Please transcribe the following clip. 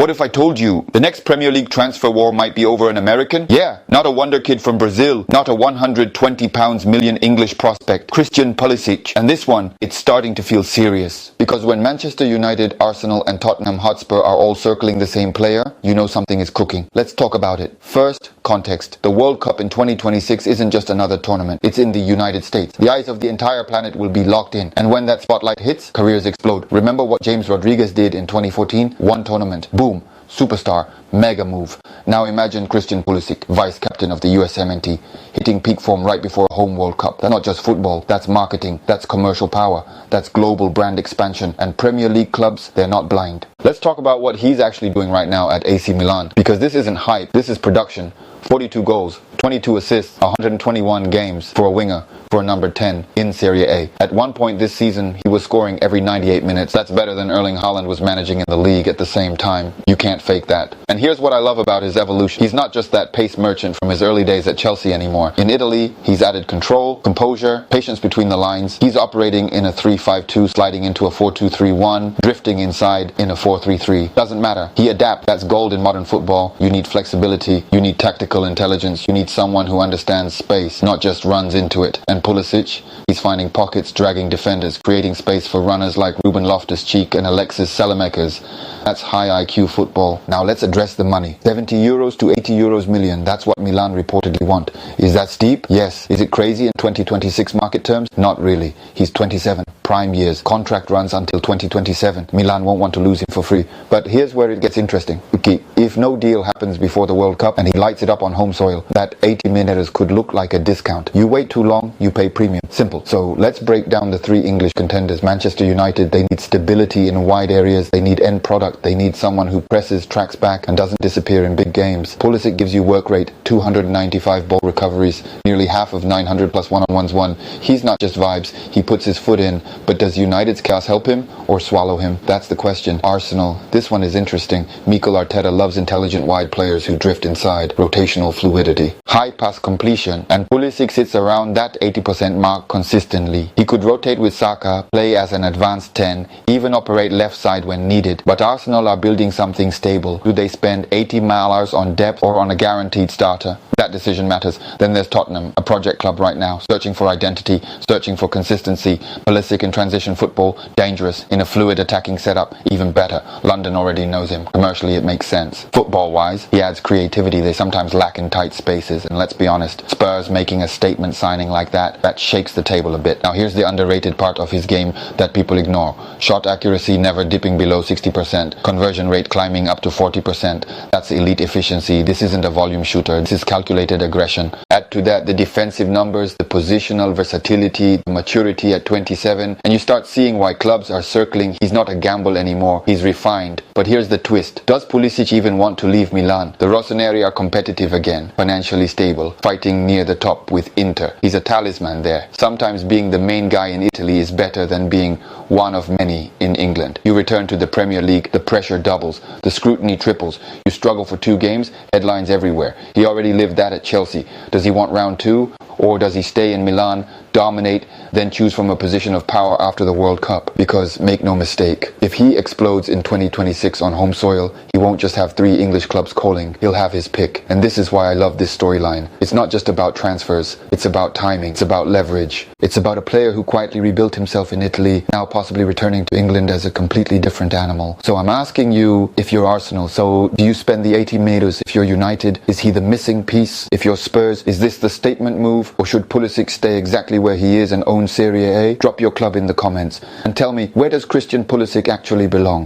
What if I told you the next Premier League transfer war might be over an American? Yeah, not a wonder kid from Brazil, not a £120 million English prospect, Christian Pulisic. And this one, it's starting to feel serious. Because when Manchester United, Arsenal and Tottenham Hotspur are all circling the same player, you know something is cooking. Let's talk about it. First, context. The World Cup in 2026 isn't just another tournament. It's in the United States. The eyes of the entire planet will be locked in. And when that spotlight hits, careers explode. Remember what James Rodriguez did in 2014? One tournament. Boom. Superstar. Mega move. Now imagine Christian Pulisic, vice captain of the USMNT, hitting peak form right before a home World Cup. That's not just football. That's marketing. That's commercial power. That's global brand expansion. And Premier League clubs, they're not blind. Let's talk about what he's actually doing right now at AC Milan. Because this isn't hype. This is production. 42 goals, 22 assists, 121 games for a winger, for a number 10 in Serie A. At one point this season, he was scoring every 98 minutes. That's better than Erling Haaland was managing in the league at the same time. You can't fake that. And here's what I love about his evolution. He's not just that pace merchant from his early days at Chelsea anymore. In Italy, he's added control, composure, patience between the lines. He's operating in a 3-5-2, sliding into a 4-2-3-1, drifting inside in a 4-3-3. Doesn't matter. He adapts. That's gold in modern football. You need flexibility. You need tactical intelligence. You need someone who understands space, not just runs into it. And Pulisic, he's finding pockets, dragging defenders, creating space for runners like Ruben Loftus-Cheek and Alexis Saelemaekers. That's high IQ football. Now let's address the money. 70 euros to 80 euros million. That's what Milan reportedly want. Is that steep? Yes. Is it crazy in 2026 market terms? Not really. He's 27. Prime years. Contract runs until 2027. Milan won't want to lose him for free. But here's where it gets interesting. Okay, if no deal happens before the World Cup and he lights it up on home soil, that 80 minutes could look like a discount. You wait too long, you pay premium. Simple. So let's break down the three English contenders. Manchester United, they need stability in wide areas. They need end product. They need someone who presses, tracks back and doesn't disappear in big games. Pulisic gives you work rate, 295 ball recoveries, nearly half of 900 plus one-on-ones won. He's not just vibes. He puts his foot in. But does United's chaos help him or swallow him? That's the question. Arsenal. This one is interesting. Mikel Arteta loves intelligent wide players who drift inside. Rotational fluidity. High pass completion. And Pulisic sits around that 80% mark consistently. He could rotate with Saka, play as an advanced 10, even operate left side when needed. But Arsenal are building something stable. Do they spend 80 miles on depth or on a guaranteed starter? That decision matters. Then there's Tottenham, a project club right now, searching for identity, searching for consistency. Pulisic in transition football, dangerous. In a fluid attacking setup, even better. London already knows him. Commercially, it makes sense. Football-wise, he adds creativity they sometimes lack in tight spaces. And let's be honest, Spurs making a statement signing like that shakes the table a bit. Now here's the underrated part of his game that people ignore. Shot accuracy never dipping below 60%. Conversion rate climbing up to 40%. That's elite efficiency. This isn't a volume shooter. This is calculated aggression. Add to that the defensive numbers, the positional versatility, the maturity at 27, and you start seeing why clubs are circling. He's not a gamble anymore. He's refined. But here's the twist. Does Pulisic even want to leave Milan? The Rossoneri are competitive again, financially stable, fighting near the top with Inter. He's a talisman there. Sometimes being the main guy in Italy is better than being one of many in England. You return to the Premier League, the pressure doubles, the scrutiny triples. You struggle for 2 games, headlines everywhere. He already lived that at Chelsea. Does he want round 2? Or does he stay in Milan, dominate, then choose from a position of power after the World Cup? Because make no mistake, if he explodes in 2026 on home soil, he won't just have 3 English clubs calling. He'll have his pick. And this is why I love this storyline. It's not just about transfers. It's about timing. It's about leverage. It's about a player who quietly rebuilt himself in Italy, now possibly returning to England as a completely different animal. So I'm asking you, if you're Arsenal, so do you spend the 80 meters? If you're United, is he the missing piece? If you're Spurs, is this the statement move? Or should Pulisic stay exactly where he is and own Serie A? Drop your club in the comments and tell me, where does Christian Pulisic actually belong?